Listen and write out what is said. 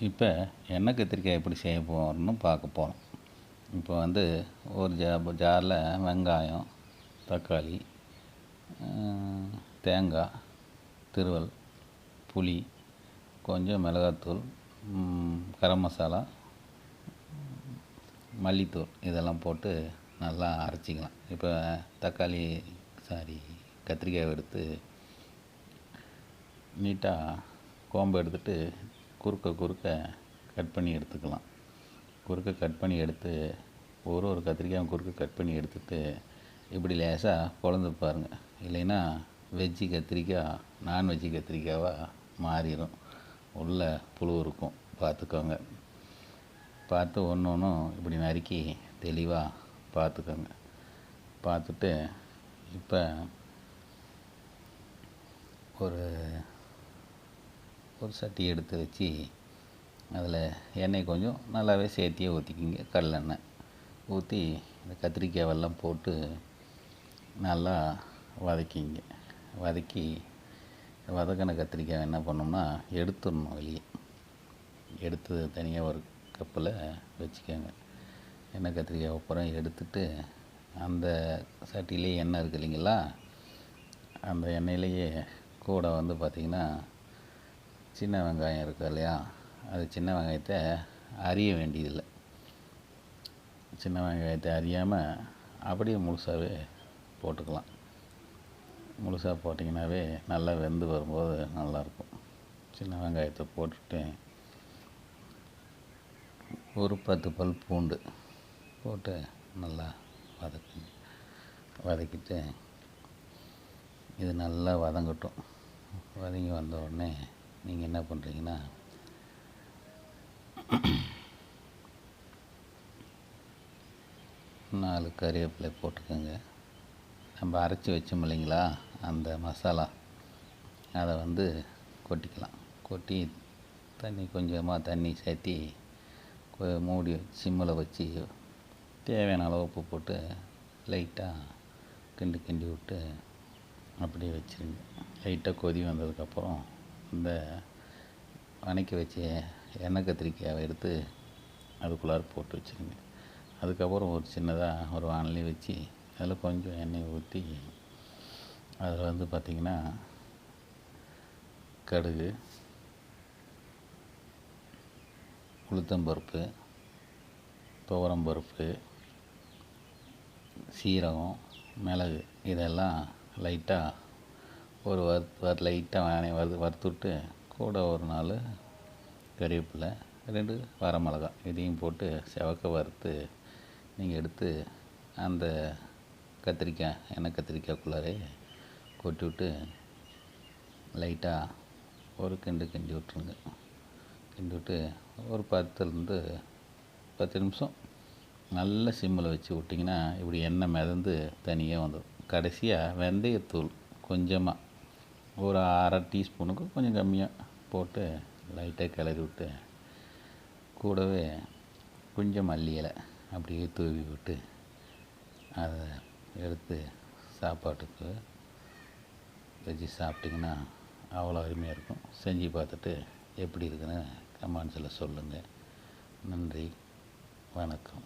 இப்போ எண்ணெய் கத்திரிக்காய் எப்படி செய்ய போகிறோம்னு பார்க்க போகிறோம். இப்போ வந்து ஒரு ஜாரில் வெங்காயம், தக்காளி, தேங்காய் திருவல், புளி, கொஞ்சம் மிளகாத்தூள், கரம் மசாலா, மல்லித்தூள் இதெல்லாம் போட்டு நல்லா அரைச்சிக்கலாம். இப்போ கத்திரிக்காயை எடுத்து நீட்டாக கோம்பை எடுத்துகிட்டு குறுக்க கட் பண்ணி எடுத்துக்கலாம். கட் பண்ணி எடுத்து ஒரு கத்திரிக்காயும் குறுக்க கட் பண்ணி எடுத்துகிட்டு இப்படி லேசாக பொளந்து பாருங்கள். இல்லைன்னா வெஜ்ஜி கத்திரிக்காய் நான்வெஜ்ஜி கத்திரிக்காவாக மாறிடும். உள்ள புழு இருக்கும், பார்த்துக்கோங்க. பார்த்து ஒன்றும் இப்படி நறுக்கி தெளிவாக பார்த்துக்கோங்க. பார்த்துட்டு இப்போ ஒரு சட்டி எடுத்து வச்சு அதில் எண்ணெய் கொஞ்சம் நல்லாவே சேர்த்தியே ஊற்றிக்கிங்க. கடலெண்ணெய் ஊற்றி இந்த கத்திரிக்காயெல்லாம் போட்டு நல்லா வதக்கிங்க. வதக்கின கத்திரிக்காய் என்ன பண்ணோம்னா எடுத்துடணும். வெளியே எடுத்து தனியாக ஒரு கப்பில் வச்சுக்கோங்க. எண்ணெய் கத்திரிக்காய் அப்புறம் எடுத்துட்டு அந்த சட்டியிலே எண்ணெய் இருக்குது இல்லைங்களா, அந்த எண்ணெயிலேயே கூட வந்து பார்த்திங்கன்னா சின்ன வெங்காயம் இருக்குது இல்லையா, அது சின்ன வெங்காயத்தை அரிய வேண்டியதில்லை. சின்ன வெங்காயத்தை அறியாமல் அப்படியே முழுசாகவே போட்டுக்கலாம். முழுசாக போட்டிங்கனாவே நல்லா வெந்து வரும்போது நல்லாயிருக்கும். சின்ன வெங்காயத்தை போட்டுட்டு ஒரு 10 பல் பூண்டு போட்டு நல்லா வதக்கிட்டு இது நல்லா வதங்கட்டும். வதங்கி வந்த உடனே நீங்கள் என்ன பண்ணுறீங்கன்னா 4 கறிவேப்பிலை போட்டுக்கோங்க. நம்ம அரைச்சி வச்சோம் இல்லைங்களா அந்த மசாலா, அதை வந்து கொட்டிக்கலாம். கொட்டி கொஞ்சமாக தண்ணி சேர்த்தி மூடி சிம்மில் வச்சு தேவையான அளவு உப்பு போட்டு லைட்டாக கிண்டி விட்டு அப்படியே வச்சுருங்க. லைட்டாக கொதி வந்ததுக்கப்புறம் இந்த வதக்கி வச்ச எண்ணெய் கத்திரிக்காயை எடுத்து அதுக்குள்ளார போட்டு வச்சுருங்க. அதுக்கப்புறம் ஒரு சின்னதாக ஒரு வாணலி வச்சு அதில் கொஞ்சம் எண்ணெய் ஊற்றி அதில் வந்து பார்த்திங்கன்னா கடுகு, உளுத்தம்பருப்பு, துவரம்பருப்பு, சீரகம், மிளகு இதெல்லாம் லைட்டாக லைட்டாக வறுத்துவிட்டு கூட ஒரு 4 கறிவேப்பிலை, 2 வரமிளகா இதையும் போட்டு செவக்க வறுத்து நீங்கள் எடுத்து அந்த எண்ணெய் கத்திரிக்காய்க்குள்ளாரே கொட்டி விட்டு லைட்டாக ஒரு கிண்டி விட்ருங்க. கிண்டி விட்டு ஒரு 10 நிமிஷம் நல்ல சிம்மில் வச்சு விட்டிங்கன்னா இப்படி எண்ணெய் மிதந்து தனியாக வந்துடும். கடைசியாக வெந்தயத்தூள் கொஞ்சமாக ஒரு அரை டீஸ்பூனுக்கு கொஞ்சம் கம்மியாக போட்டு லைட்டாக கிளறி விட்டு கூடவே கொஞ்சம் மல்லி இலை அப்படியே தூவி விட்டு அதை எடுத்து சாப்பாட்டுக்கு வச்சு சாப்பிட்டிங்கன்னா அவ்வளோ அருமையாக இருக்கும். செஞ்சு பார்த்துட்டு எப்படி இருக்குன்னு கமெண்ட்ஸில் சொல்லுங்கள். நன்றி, வணக்கம்.